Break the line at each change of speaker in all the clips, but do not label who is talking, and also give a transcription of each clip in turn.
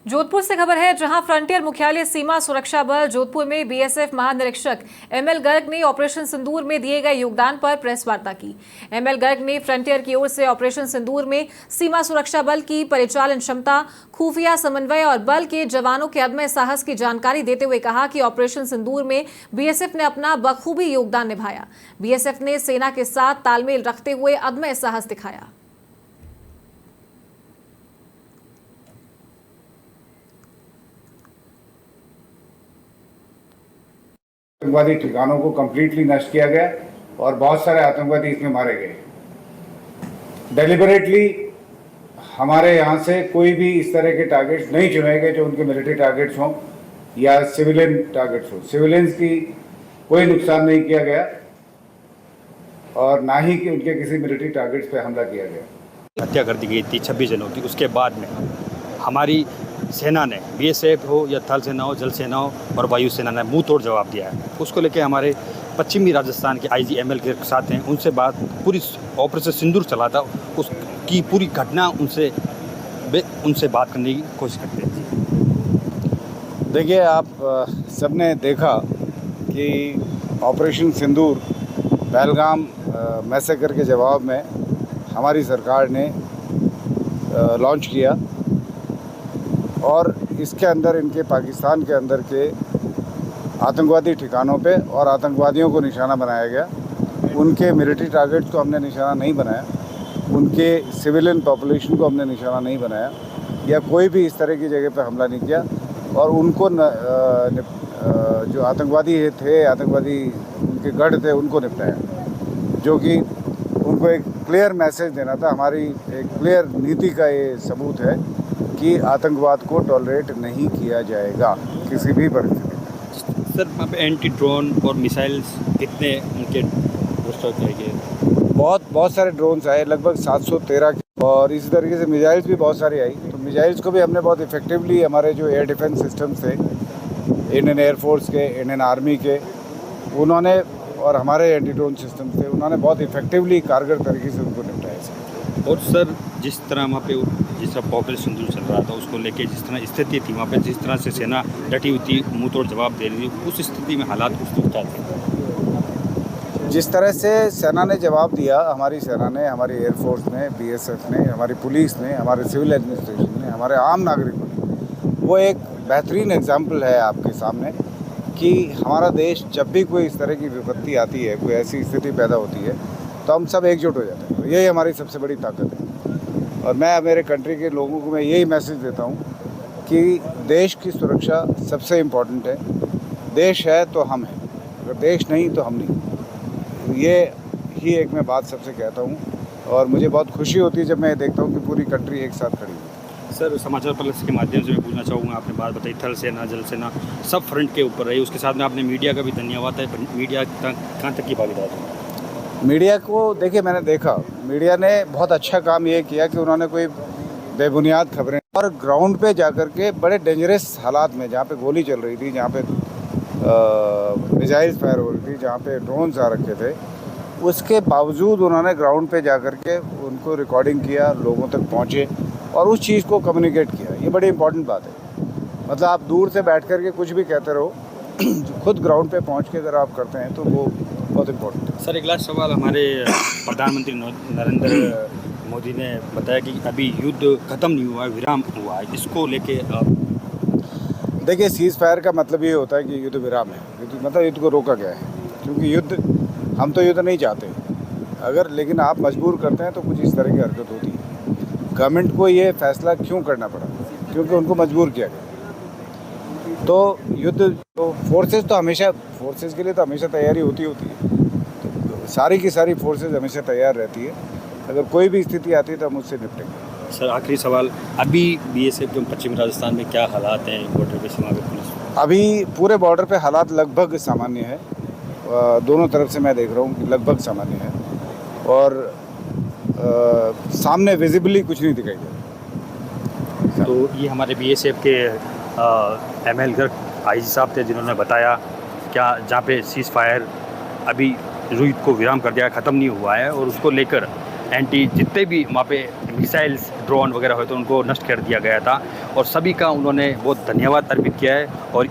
जोधपुर से खबर है, जहां फ्रंटियर मुख्यालय सीमा सुरक्षा बल जोधपुर में बीएसएफ महानिरीक्षक एमएल गर्ग ने ऑपरेशन सिंदूर में दिए गए योगदान पर प्रेस वार्ता की। एमएल गर्ग ने फ्रंटियर की ओर से ऑपरेशन सिंदूर में सीमा सुरक्षा बल की परिचालन क्षमता, खुफिया समन्वय और बल के जवानों के अदम्य साहस की जानकारी देते हुए कहा कि ऑपरेशन सिंदूर में बीएसएफ ने अपना बखूबी योगदान निभाया। बीएसएफ ने सेना के साथ तालमेल रखते हुए अदम्य साहस दिखाया।
आतंकवादी ठिकानों को कंप्लीटली नष्ट किया गया और बहुत सारे आतंकवादी इसमें मारे गए। डेलिबरेटली हमारे यहाँ से कोई भी इस तरह के टारगेट्स नहीं चुने गए जो उनके मिलिट्री टारगेट्स हों या सिविलियन टारगेट्स हों। सिविलियंस की कोई नुकसान नहीं किया गया और ना ही कि उनके किसी मिलिट्री टारगेट्स पे हमला किया गया।
हत्या कर दी गई थी 26 जनवरी की। उसके बाद में हमारी सेना ने, बीएसएफ हो या थल सेना हो, जल सेना हो और वायु सेना ने मुंह तोड़ जवाब दिया है। उसको लेके हमारे पश्चिमी राजस्थान के आईजी एमएल के साथ हैं, उनसे बात पूरी ऑपरेशन सिंदूर चला था, उसकी पूरी घटना उनसे बात करने की कोशिश करते हैं।
देखिए, आप सबने देखा कि ऑपरेशन सिंदूर पहलगाम मैसेकर के जवाब में हमारी सरकार ने लॉन्च किया और इसके अंदर इनके पाकिस्तान के अंदर के आतंकवादी ठिकानों पे और आतंकवादियों को निशाना बनाया गया। उनके मिलिट्री टारगेट्स को हमने निशाना नहीं बनाया, उनके सिविलियन पॉपुलेशन को हमने निशाना नहीं बनाया या कोई भी इस तरह की जगह पे हमला नहीं किया और उनको जो आतंकवादी थे, आतंकवादी उनके गढ़ थे, उनको निपटाया, जो कि उनको एक क्लियर मैसेज देना था। हमारी एक क्लियर नीति का ये सबूत है कि आतंकवाद को टॉलरेट नहीं किया जाएगा किसी भी परिस्थिति में।
सर, वहाँ पे एंटी ड्रोन और मिसाइल्स कितने उनके
बहुत सारे ड्रोन्स आए, लगभग 713 और इसी तरीके से मिसाइल्स भी बहुत सारी आई। तो मिसाइल्स को भी हमने बहुत इफेक्टिवली, हमारे जो एयर डिफेंस सिस्टम्स थे, इंडियन एयरफोर्स के, इंडियन आर्मी के, उन्होंने और हमारे एंटी ड्रोन सिस्टम थे, उन्होंने बहुत इफेक्टिवली कारगर तरीके से उनको निपटाया।
और सर, जिस तरह वहाँ पे जिस तरह ऑपरेशन सिंदूर चल रहा था, उसको लेके जिस तरह स्थिति थी वहाँ पे, जिस तरह से सेना डटी हुई थी, मुँह तोड़ जवाब दे रही थी, उस स्थिति में हालात उस वक्त क्या थे?
जिस तरह से सेना ने जवाब दिया, हमारी सेना ने, हमारी एयरफोर्स ने, बीएसएफ ने, हमारी पुलिस ने, हमारे सिविल एडमिनिस्ट्रेशन ने, हमारे आम नागरिकों ने, वो एक बेहतरीन एग्जाम्पल है आपके सामने कि हमारा देश जब भी कोई इस तरह की विपत्ति आती है, कोई ऐसी स्थिति पैदा होती है, तो हम सब एकजुट हो जाते हैं। यही हमारी सबसे बड़ी ताकत है और मैं मेरे कंट्री के लोगों को मैं यही मैसेज देता हूँ कि देश की सुरक्षा सबसे इम्पोर्टेंट है। देश है तो हम हैं, अगर देश नहीं तो हम नहीं। ये ही एक मैं बात सबसे कहता हूँ और मुझे बहुत खुशी होती है जब मैं देखता हूँ कि पूरी कंट्री एक साथ खड़ी है।
सर, समाचार प्लस के माध्यम से मैं पूछना चाहूँगा, आपने बात बताई थल सेना, जल सेना सब फ्रंट के ऊपर रही, उसके साथ में आपने मीडिया का भी धन्यवाद है। मीडिया कहाँ तक की भागीदार है?
मीडिया को देखिए, मैंने देखा मीडिया ने बहुत अच्छा काम ये किया कि उन्होंने कोई बेबुनियाद खबरें और ग्राउंड पे जाकर के बड़े डेंजरस हालात में, जहाँ पे गोली चल रही थी, जहाँ पे मिसाइल्स फायर हो रही थी, जहाँ पे ड्रोन्स आ रखे थे, उसके बावजूद उन्होंने ग्राउंड पे जाकर के उनको रिकॉर्डिंग किया, लोगों तक पहुँचे और उस चीज़ को कम्युनिकेट किया। ये बड़ी इंपॉर्टेंट बात है। मतलब आप दूर से बैठ कर के कुछ भी कहते रहो, खुद ग्राउंड पे पहुँच के अगर आप करते हैं तो वो बहुत इम्पोर्टेंट है।
सर, एक लास्ट सवाल, हमारे प्रधानमंत्री नरेंद्र मोदी ने बताया कि अभी युद्ध खत्म नहीं हुआ है, विराम हुआ है, इसको लेके आप?
देखिए, सीज़ फायर का मतलब ये होता है कि युद्ध विराम है। युद्ध मतलब युद्ध को रोका गया है, क्योंकि युद्ध, हम तो युद्ध नहीं चाहते, अगर लेकिन आप मजबूर करते हैं तो कुछ इस तरह की हरकत होती है। गवर्नमेंट को ये फैसला क्यों करना पड़ा? क्योंकि उनको मजबूर किया गया। तो युद्ध, तो फोर्सेस तो हमेशा, फोर्सेस के लिए तो हमेशा तैयारी होती है, तो सारी की सारी फोर्सेस हमेशा तैयार रहती है। अगर कोई भी स्थिति आती है तो हम उससे निपटेंगे।
सर, आखिरी सवाल, अभी बीएसएफ के पश्चिमी राजस्थान में क्या हालात हैं बॉर्डर पे, सीमा पे पुलिस?
अभी पूरे बॉर्डर पे हालात लगभग सामान्य है, दोनों तरफ से मैं देख रहा हूँ कि लगभग सामान्य है और सामने विजिबली कुछ नहीं दिखाई दे रहा।
तो ये हमारे बीएसएफ के एमएल गर्ग आईजी साहब थे, जिन्होंने बताया क्या जहाँ पे सीज़ फायर अभी युद्ध को विराम कर दिया, ख़त्म नहीं हुआ है और उसको लेकर एंटी जितने भी वहाँ पे मिसाइल्स ड्रोन वगैरह हुए थे उनको नष्ट कर दिया गया था और सभी का उन्होंने बहुत धन्यवाद अर्पित किया है। और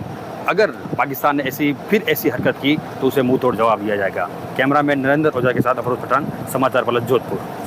अगर पाकिस्तान ने फिर ऐसी हरकत की तो उसे मुंह तोड़ जवाब दिया जाएगा। कैमरामैन नरेंद्र ओझा के साथ अफरोज पठान, समाचार प्लस जोधपुर।